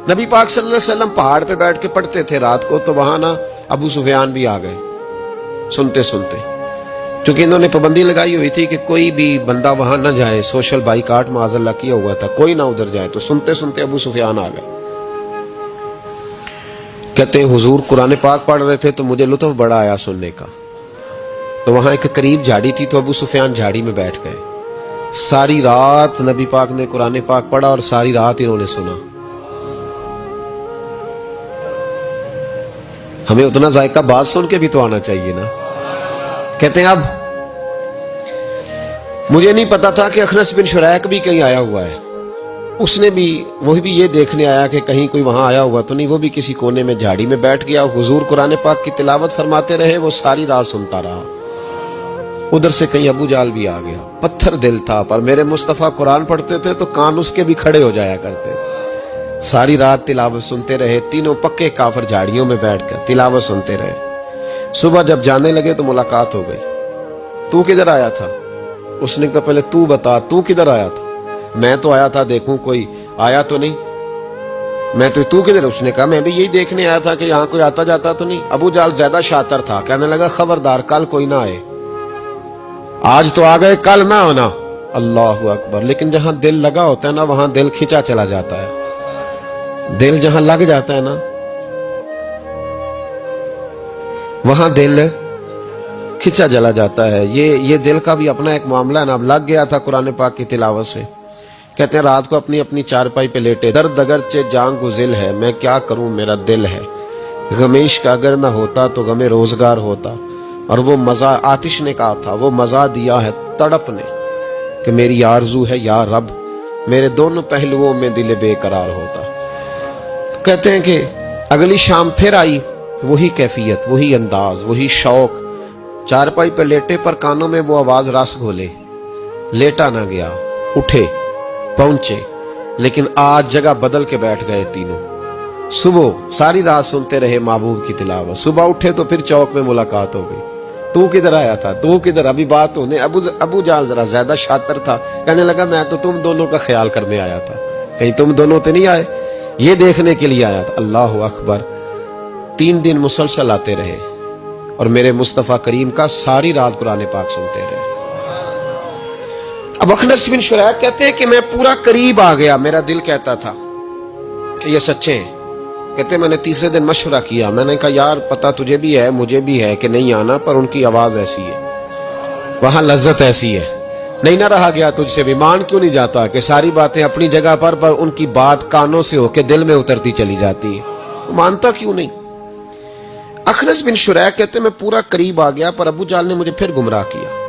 नबी पाक सल्लल्लाहु अलैहि वसल्लम पहाड़ पे बैठ के पढ़ते थे रात को, तो वहां ना अबू सुफियान भी आ गए सुनते सुनते, क्योंकि इन्होंने पाबंदी लगाई हुई थी कि कोई भी बंदा वहां ना जाए, सोशल बाइकाट माज़अल्लाह किया हुआ था, कोई ना उधर जाए। तो सुनते सुनते अबू सुफियान आ गए। कहते हैं हुजूर कुरान पाक पढ़ रहे थे तो मुझे लुत्फ बड़ा आया सुनने का। तो वहां एक करीब झाड़ी थी, तो अबू सुफियान झाड़ी में बैठ गए। सारी रात नबी पाक ने कुरान पाक पढ़ा और सारी रात इन्होंने सुना। हमें उतना जायका बात सुन के भी तो आना चाहिए ना। कहते हैं अब मुझे नहीं पता था कि अखनस बिन शुरैक भी कहीं आया हुआ है। उसने भी वही भी ये देखने आया कि कहीं कोई वहां आया हुआ तो नहीं। वो भी किसी कोने में झाड़ी में बैठ गया। हुजूर कुरान पाक की तिलावत फरमाते रहे, वो सारी रात सुनता रहा। उधर से कहीं अबू जाल भी आ गया। पत्थर दिल था, पर मेरे मुस्तफा कुरान पढ़ते थे तो कान उसके भी खड़े हो जाया करते थे। सारी रात तिलावत सुनते रहे। तीनों पक्के काफिर झाड़ियों में बैठकर तिलावत सुनते रहे। सुबह जब जाने लगे तो मुलाकात हो गई। तू किधर आया था? उसने कहा पहले तू बता, तू किधर आया था? मैं तो आया था देखूं कोई आया तो नहीं। मैं तो, तू किधर? उसने कहा मैं भी यही देखने आया था कि यहाँ कोई आता जाता तो नहीं। अबू जाल ज्यादा शातिर था, कहने लगा खबरदार कल कोई ना आए। आज तो आ गए, कल ना आना। अल्लाह अकबर। लेकिन जहां दिल लगा होता है ना, वहां दिल खिंचा चला जाता है। दिल जहां लग जाता है ना, वहां दिल खिंचा चला जाता है। ये दिल का भी अपना एक मामला है ना। अब लग गया था कुरान पाक की तिलावत से। कहते हैं रात को अपनी अपनी चारपाई पे लेटे, दर्द अगर चे जान गुजिल है, मैं क्या करूं मेरा दिल है। गमेश का अगर ना होता तो गमे रोजगार होता। और वो मजा आतिश ने कहा था, वो मजा दिया है तड़प ने कि मेरी आरजू है या रब, मेरे दोनों पहलुओं में दिल बेकरार होता। तो कहते हैं कि अगली शाम फिर आई वही कैफियत, वही अंदाज, वही शौक। चारपाई पे लेटे पर कानों में वो आवाज रस घोले। लेटा ना गया, उठे पहुंचे, लेकिन आज जगह बदल के बैठ गए तीनों। सुबह सारी रात सुनते रहे महबूब की तिलावत। सुबह उठे तो फिर चौक में मुलाकात हो गई। तू किधर आया था? तू किधर? अभी बात होने। अबू जाल जरा ज्यादा शातिर था, कहने लगा मैं तो तुम दोनों का ख्याल करने आया था, कहीं तुम दोनों तो नहीं आए, ये देखने के लिए आया था। अल्लाह अकबर। 3 दिन मुसलसल आते रहे और मेरे मुस्तफा करीम का सारी रात कुरान पाक सुनते रहे। अब अखनस बिन शुरैक कहते हैं कि मैं पूरा करीब आ गया। मेरा दिल कहता था कि ये सच्चे हैं। कहते मैंने तीसरे दिन मशवरा किया। मैंने कहा यार पता तुझे भी है मुझे भी है कि नहीं आना, पर उनकी आवाज ऐसी है, वहां लज्जत ऐसी है, नहीं ना रहा गया तुझसे भी। मान क्यों नहीं जाता कि सारी बातें अपनी जगह पर उनकी बात कानों से होके दिल में उतरती चली जाती है। मानता क्यों नहीं? अखनस बिन शुरैक कहते मैं पूरा करीब आ गया, पर अबू जाल ने मुझे फिर गुमराह किया।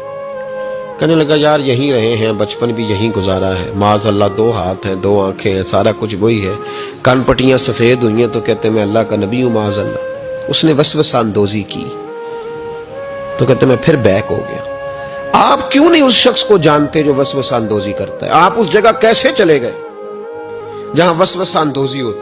कहने लगा यार यहीं रहे हैं, बचपन भी यहीं गुजारा है, माज़अल्लाह 2 हाथ हैं 2 आंखें हैं, सारा कुछ वही है, कान पट्टियां सफेद हुई हैं, तो कहते मैं अल्लाह का नबी हूं माज़अल्लाह। उसने वसवसा अंदोजी की तो कहते मैं फिर बैक हो गया। आप क्यों नहीं उस शख्स को जानते जो वसवसा अंदोजी करता है? आप उस जगह कैसे चले गए जहां वसवसा अंदोजी होती?